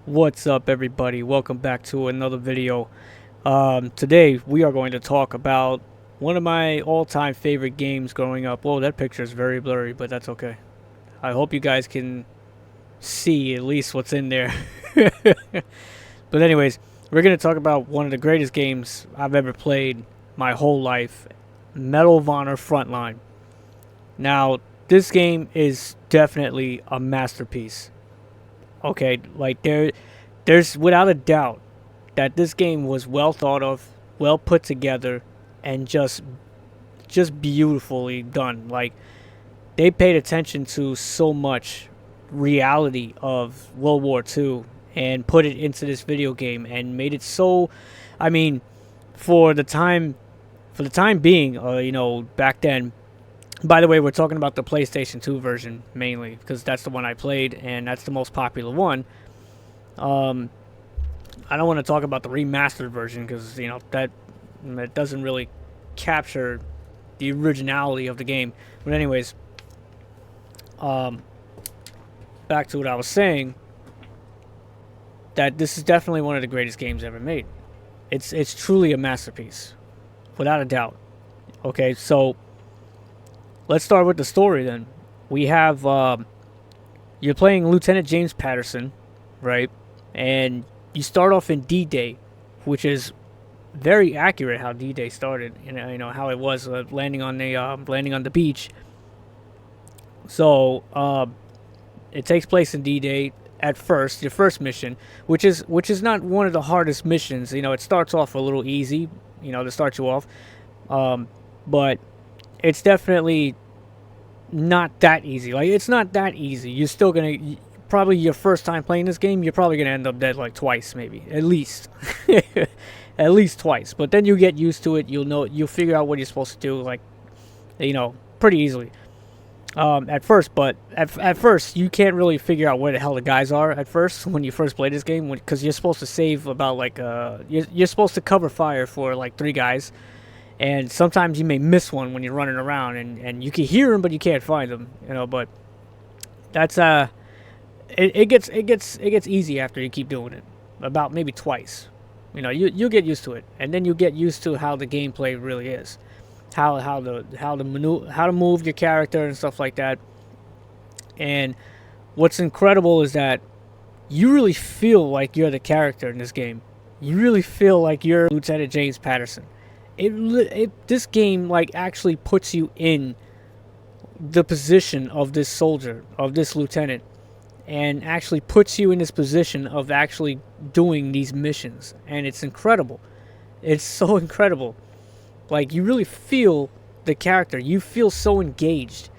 What's up, everybody? Welcome back to another video. Today we are going to talk about one of my all-time favorite games growing up. Whoa, that picture is very blurry, but that's okay. I hope you guys can see at least what's in there. But anyways, we're going to talk about one of the greatest games I've ever played my whole life, Medal of Honor Frontline. Now, this game is definitely a masterpiece. Okay, like there's without a doubt that this game was well thought of, well put together, and just beautifully done. Like, they paid attention to so much reality of World War II and put it into this video game and made it so, I mean, for the time being, back then. By the way, we're talking about the PlayStation 2 version mainly because that's the one I played and that's the most popular one. I don't want to talk about the remastered version because that doesn't really capture the originality of the game. But anyways, back to what I was saying. That this is definitely one of the greatest games ever made. It's truly a masterpiece, without a doubt. Okay, so let's start with the story then. We have, you're playing Lieutenant James Patterson, right? And you start off in D-Day, which is very accurate how D-Day started. You know how it was landing on the beach. So it takes place in D-Day at first, your first mission, which is not one of the hardest missions. It starts off a little easy, to start you off, but it's definitely not that easy. Like, it's not that easy. You're still gonna probably your first time playing this game, you're probably gonna end up dead like twice, maybe at least, at least twice. But then you get used to it. You'll figure out what you're supposed to do, like, pretty easily. At first, but at first you can't really figure out where the hell the guys are at first when you first play this game, because you're supposed to save about like you're supposed to cover fire for like 3 guys. And sometimes you may miss one when you're running around, and you can hear them, but you can't find them. But that's it gets easy after you keep doing it, about maybe twice. You'll get used to it, and then you get used to how the gameplay really is, how to move your character and stuff like that. And what's incredible is that you really feel like you're the character in this game. You really feel like you're Lieutenant James Patterson. This game like actually puts you in the position of this soldier, of this lieutenant, and actually puts you in this position of actually doing these missions, and it's incredible. It's so incredible. Like, you really feel the character. You feel so engaged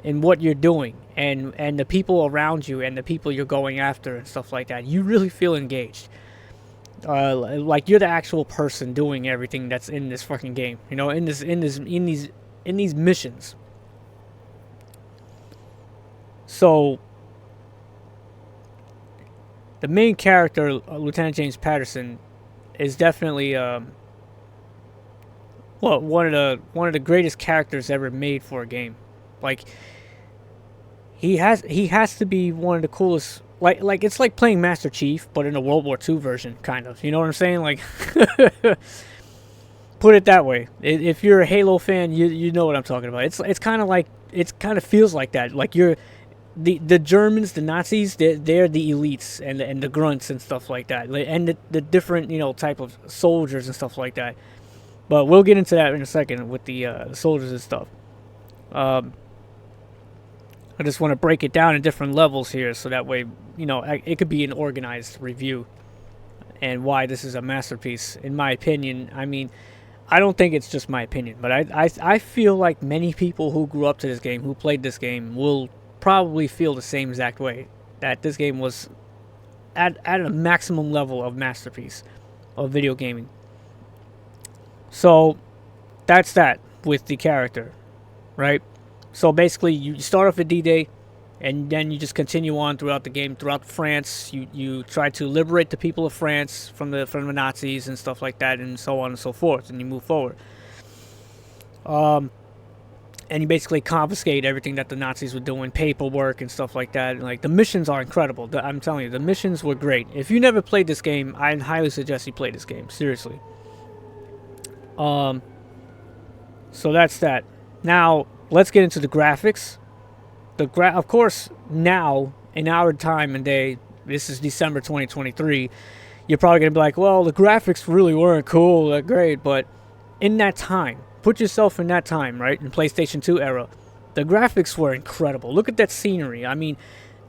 in what you're doing, and the people around you and the people you're going after and stuff like that. You really feel engaged. Like you're the actual person doing everything that's in this fucking game, in these missions. So the main character, Lieutenant James Patterson, is definitely one of the greatest characters ever made for a game. Like, he has to be one of the coolest. Like it's like playing Master Chief, but in a World War II version, kind of. You know what I'm saying? Like, put it that way. If you're a Halo fan, you know what I'm talking about. It's kind of like, it kind of feels like that. Like, you're the Germans, the Nazis, they're the elites and the grunts and stuff like that, and the different type of soldiers and stuff like that. But we'll get into that in a second with the soldiers and stuff. I just want to break it down in different levels here, so that way, it could be an organized review, and why this is a masterpiece, in my opinion. I mean, I don't think it's just my opinion, but I feel like many people who grew up to this game, who played this game, will probably feel the same exact way, that this game was at a maximum level of masterpiece of video gaming. So, that's that with the character, right? So basically, you start off at D-Day, and then you just continue on throughout the game, throughout France. You try to liberate the people of France from the Nazis and stuff like that, and so on and so forth, and you move forward. And and you basically confiscate everything that the Nazis were doing, paperwork and stuff like that. And, like, the missions are incredible. I'm telling you, the missions were great. If you never played this game, I highly suggest you play this game. Seriously. So that's that. Now let's get into the graphics. Of course, now in our time and day, this is December 2023. You're probably gonna be like, well, the graphics really weren't cool, that great, but in that time, put yourself in that time, right? In PlayStation 2 era, the graphics were incredible. Look at that scenery. I mean,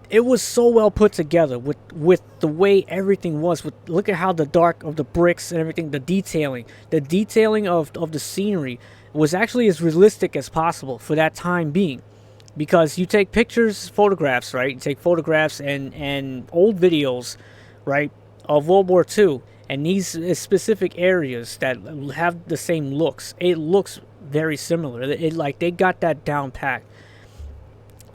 it was so well put together with the way everything was. Look at how the dark of the bricks and everything, the detailing of the scenery was actually as realistic as possible for that time being. Because you take pictures, photographs, right? You take photographs and old videos, right, of World War II, and these specific areas that have the same looks. It looks very similar. It like they got that down packed.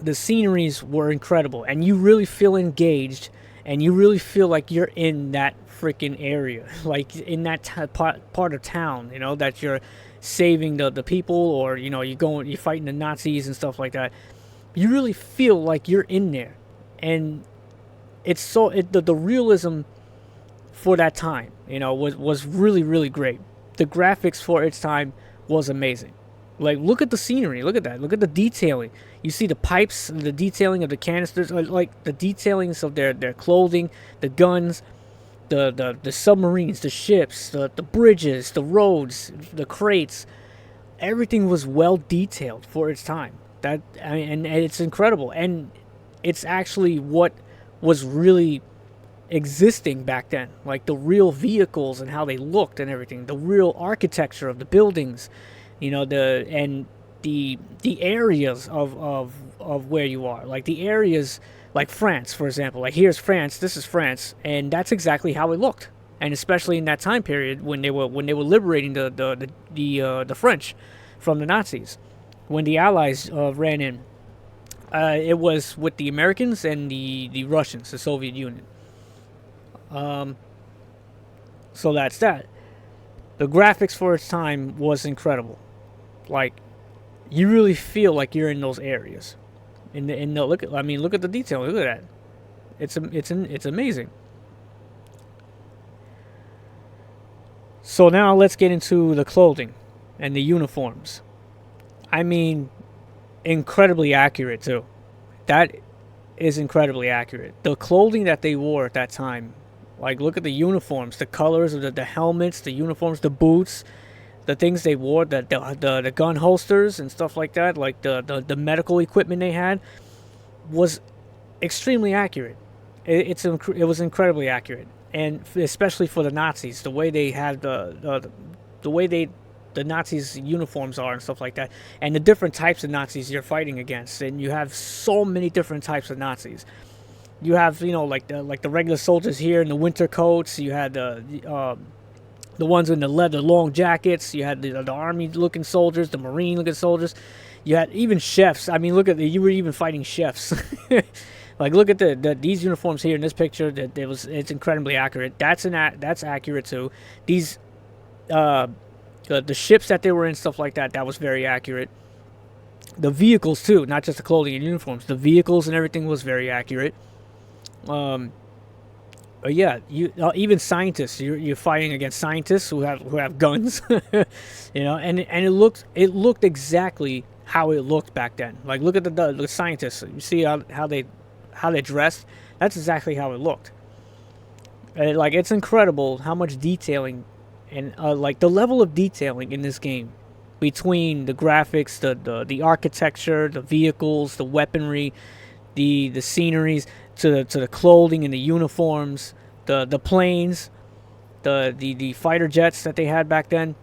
The sceneries were incredible, and you really feel engaged, and you really feel like you're in that freaking area, like in that part of town, you know, that you're saving the people, or, you know, you're fighting the Nazis and stuff like that. You really feel like you're in there, and it's the realism for that time, you know, was really, really great. The graphics for its time was amazing. Like, look at the scenery. Look at that. Look at the detailing. You see the pipes, the detailing of the canisters, like the detailings of their clothing, the guns, the submarines, the ships, the bridges, the roads, the crates. Everything was well detailed for its time. And it's incredible. And it's actually what was really existing back then. Like the real vehicles and how they looked and everything. The real architecture of the buildings. You know, the areas of where you are, like the areas, like France, for example. Like, here's France, this is France, and that's exactly how it looked. And especially in that time period when they were liberating the French from the Nazis, when the Allies ran in, it was with the Americans and the Russians, the Soviet Union. So that's that. The graphics for its time was incredible. Like, you really feel like you're in those areas. Look at the detail. Look at that. It's amazing. So now let's get into the clothing and the uniforms. I mean, incredibly accurate too. That is incredibly accurate. The clothing that they wore at that time, like, look at the uniforms, the colors of the helmets, the uniforms, the boots, the things they wore, the gun holsters and stuff like that, like the medical equipment they had, was extremely accurate. It was incredibly accurate, and especially for the Nazis, the way they had the Nazis' uniforms are and stuff like that, and the different types of Nazis you're fighting against, and you have so many different types of Nazis. You have, you know, like the regular soldiers here in the winter coats. You had the ones in the leather long jackets. You had the army-looking soldiers, the marine-looking soldiers. You had even chefs. I mean, you were even fighting chefs. Like, look at these uniforms here in this picture. It's incredibly accurate. That's accurate too. These the ships that they were in, stuff like that. That was very accurate. The vehicles too, not just the clothing and uniforms. The vehicles and everything was very accurate. Yeah, even scientists. You're fighting against scientists who have guns, you know, and it looked exactly how it looked back then. Like, look at the scientists. You see how they dressed. That's exactly how it looked. And, like, it's incredible how much detailing and like the level of detailing in this game, between the graphics, the architecture, the vehicles, the weaponry, the sceneries, to the clothing and the uniforms, the planes, the fighter jets that they had back then.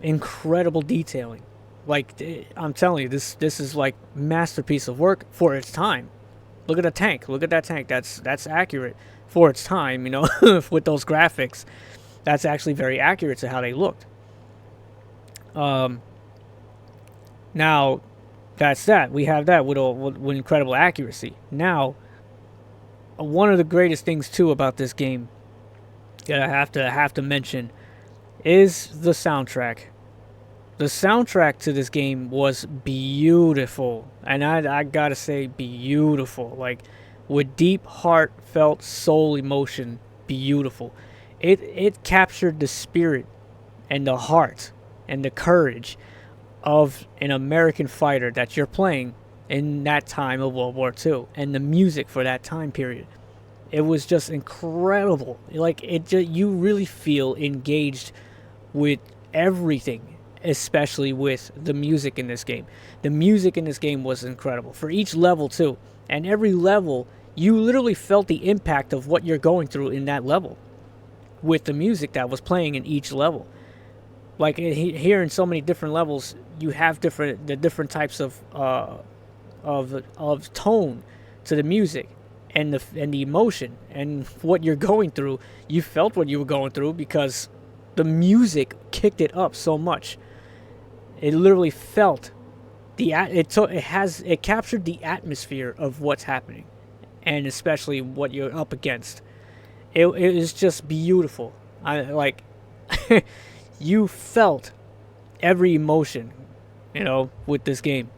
Incredible detailing. Like, I'm telling you, this is like masterpiece of work for its time. Look at the tank. Look at that tank. That's accurate for its time, you know, with those graphics. That's actually very accurate to how they looked. Now, that's that. We have that with incredible accuracy. Now, one of the greatest things too about this game that I have to mention is the soundtrack. The soundtrack to this game was beautiful, and I gotta say, beautiful. Like, with deep, heartfelt soul emotion, beautiful. It captured the spirit and the heart and the courage of an American fighter that you're playing in that time of World War II, and the music for that time period. It was just incredible. Like, you really feel engaged with everything, especially with the music in this game. The music in this game was incredible for each level too, and every level you literally felt the impact of what you're going through in that level with the music that was playing in each level. Like, here in so many different levels, you have different types of tone to the music, and the emotion and what you're going through. You felt what you were going through because the music kicked it up so much. It literally felt it captured the atmosphere of what's happening, and especially what you're up against. It is just beautiful. I like you felt every emotion, with this game.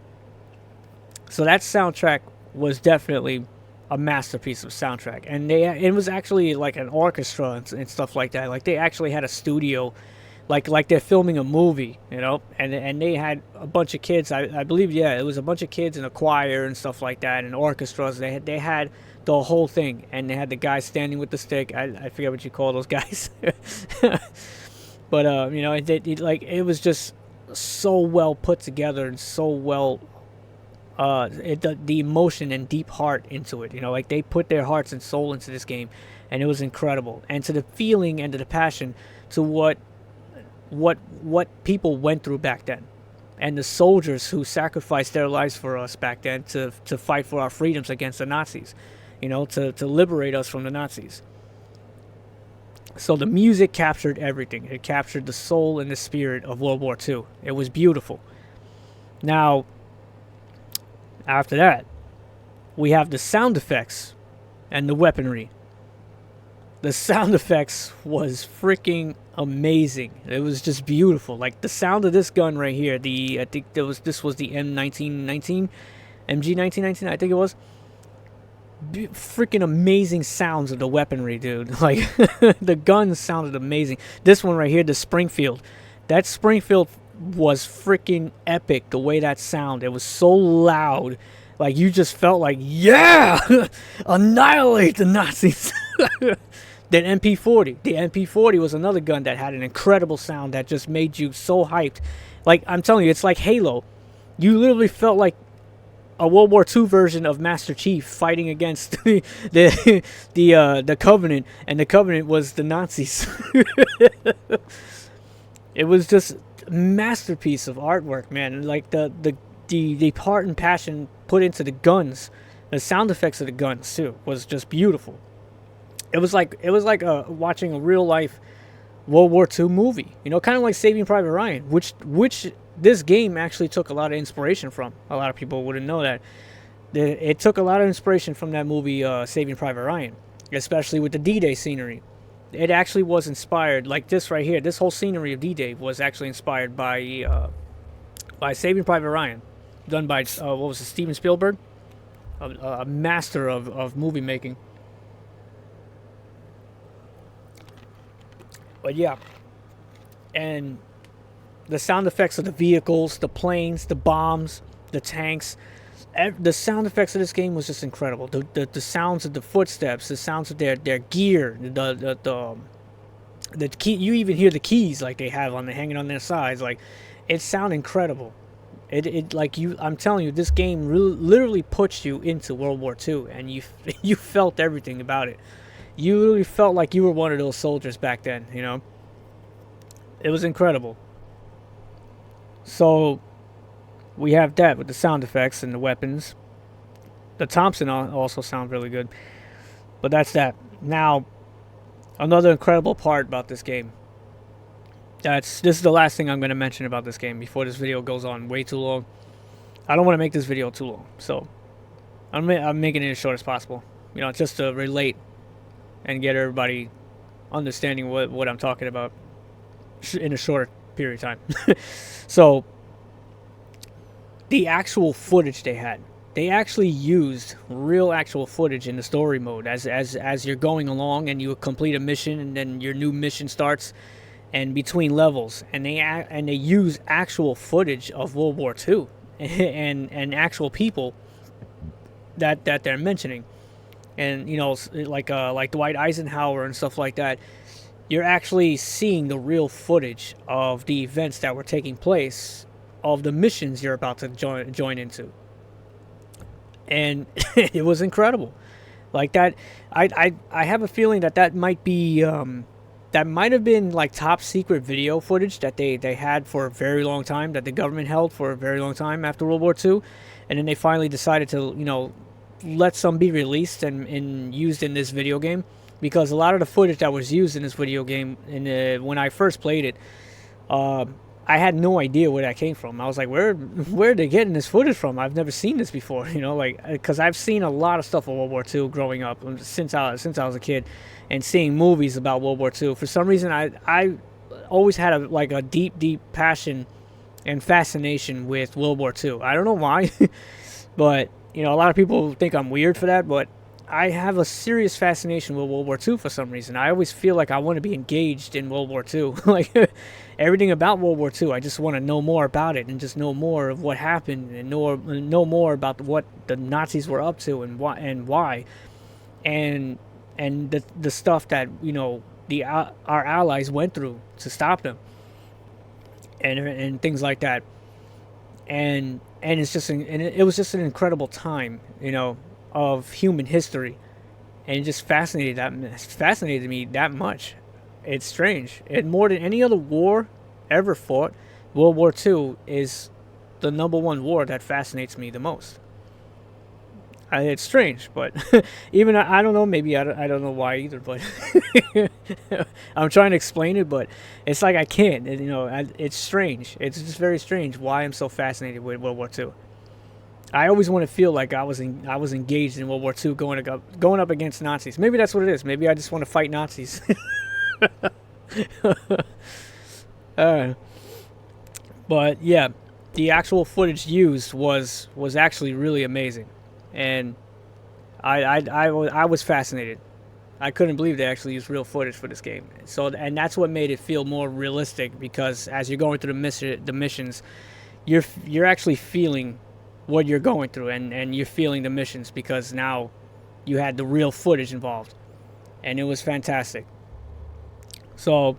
So that soundtrack was definitely a masterpiece of soundtrack, and it was actually like an orchestra and stuff like that. Like, they actually had a studio, like they're filming a movie, and they had a bunch of kids. I believe, yeah, it was a bunch of kids in a choir and stuff like that, and orchestras. They had the whole thing, and they had the guy standing with the stick. I forget what you call those guys, but it was just so well put together and so well. The emotion and deep heart into it, like they put their hearts and soul into this game, and it was incredible. And to the feeling and to the passion to what people went through back then, and the soldiers who sacrificed their lives for us back then to fight for our freedoms against the Nazis, to liberate us from the Nazis. So the music captured everything. It captured the soul and the spirit of World War II. It was beautiful. Now, after that, we have the sound effects and the weaponry. The sound effects was freaking amazing. It was just beautiful. Like, the sound of this gun right here, I think this was the M1919, MG1919, I think it was. Freaking amazing sounds of the weaponry, dude. Like, the gun sounded amazing. This one right here, the Springfield. That Springfield was freaking epic, the way that sound. It was so loud. Like, you just felt like, yeah, annihilate the Nazis. Then MP40. The MP40 was another gun that had an incredible sound that just made you so hyped. Like, I'm telling you, it's like Halo. You literally felt like a World War II version of Master Chief fighting against the Covenant, and the Covenant was the Nazis. It was just a masterpiece of artwork, man. Like, the heart and passion put into the guns, the sound effects of the guns too, was just beautiful. It was like watching a real life World War II movie, kind of like Saving Private Ryan, which this game actually took a lot of inspiration from. A lot of people wouldn't know that. It took a lot of inspiration from that movie, Saving Private Ryan, especially with the D-Day scenery. It actually was inspired, like this right here. This whole scenery of D-Day was actually inspired by Saving Private Ryan, done by Steven Spielberg, a master of movie making. But yeah, and the sound effects of the vehicles, the planes, the bombs, the tanks, the sound effects of this game was just incredible. The sounds of the footsteps, the sounds of their gear, the key. You even hear the keys like they have hanging on their sides. Like, it sounded incredible. I'm telling you, this game literally puts you into World War II, and you felt everything about it. You literally felt like you were one of those soldiers back then. It was incredible. So we have that with the sound effects and the weapons. The Thompson also sound really good. But that's that. Now, another incredible part about this game. This is the last thing I'm going to mention about this game before this video goes on way too long. I don't want to make this video too long, so I'm making it as short as possible. Just to relate and get everybody understanding what I'm talking about in a short period of time. So the actual footage they actually used real actual footage in the story mode as you're going along and you complete a mission and then your new mission starts and between levels, and they use actual footage of World War II and actual people that they're mentioning, and like Dwight Eisenhower and stuff like that. You're actually seeing the real footage of the events that were taking place, of the missions you're about to join into, and it was incredible. Like that, I have a feeling that might be that might have been like top secret video footage that they had for a very long time, that the government held for a very long time after World War II, and then they finally decided to let some be released and used in this video game, because a lot of the footage that was used in this video game when I first played it, I had no idea where that came from. I was like, where are they getting this footage from? I've never seen this before, because I've seen a lot of stuff of World War II growing up since I was a kid, and seeing movies about World War II. For some reason, I always had a deep passion and fascination with World War II. I don't know why, but a lot of people think I'm weird for that, but I have a serious fascination with World War II for some reason. I always feel like I want to be engaged in World War II. Like everything about World War II, I just want to know more about it and just know more of what happened and know more about what the Nazis were up to and why, and the stuff that our allies went through to stop them, and things like that. And it's just it was just an incredible time, of human history, and it just fascinated me that much. It's strange. And more than any other war ever fought, World War II is the #1 war that fascinates me the most. It's strange, but even I don't know. Maybe I don't know why either. But I'm trying to explain it, but it's like I can't. It's strange. It's just very strange why I'm so fascinated with World War II. I always want to feel like I was engaged in World War II, going up against Nazis. Maybe that's what it is. Maybe I just want to fight Nazis. But yeah, the actual footage used was actually really amazing, and I was fascinated. I couldn't believe they actually used real footage for this game. So, and that's what made it feel more realistic, because as you're going through the missions, you're actually feeling what you're going through, and you're feeling the missions, because now you had the real footage involved, and it was fantastic. So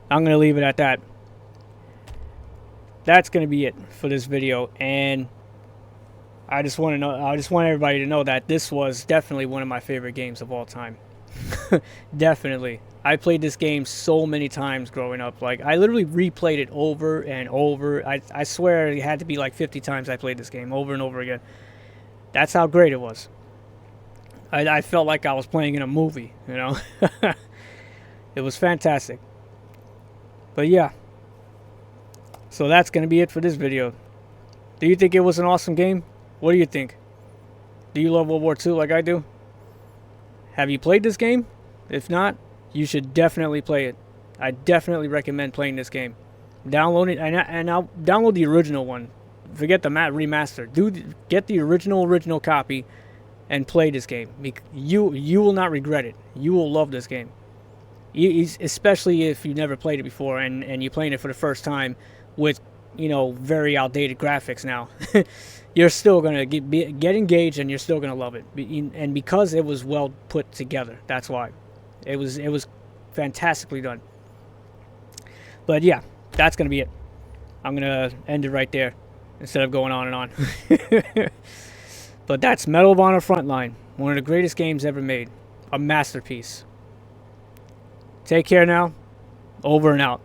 I'm gonna leave it at that. That's gonna be it for this video, and I just want everybody to know that this was definitely one of my favorite games of all time. Definitely. I played this game so many times growing up. Like, I literally replayed it over and over. I swear it had to be like 50 times I played this game over and over again. That's how great it was. I felt like I was playing in a movie, It was fantastic. But yeah. So that's going to be it for this video. Do you think it was an awesome game? What do you think? Do you love World War II like I do? Have you played this game? If not, you should definitely play it. I definitely recommend playing this game. Download it, and I'll download the original one. Forget the remaster. Get the original copy and play this game. You will not regret it. You will love this game. Especially if you've never played it before and you're playing it for the first time with, very outdated graphics now. You're still going to get engaged, and you're still going to love it. And because it was well put together, that's why. It was fantastically done. But yeah, that's going to be it. I'm going to end it right there instead of going on and on. But that's Medal of Honor Frontline, one of the greatest games ever made. A masterpiece. Take care now. Over and out.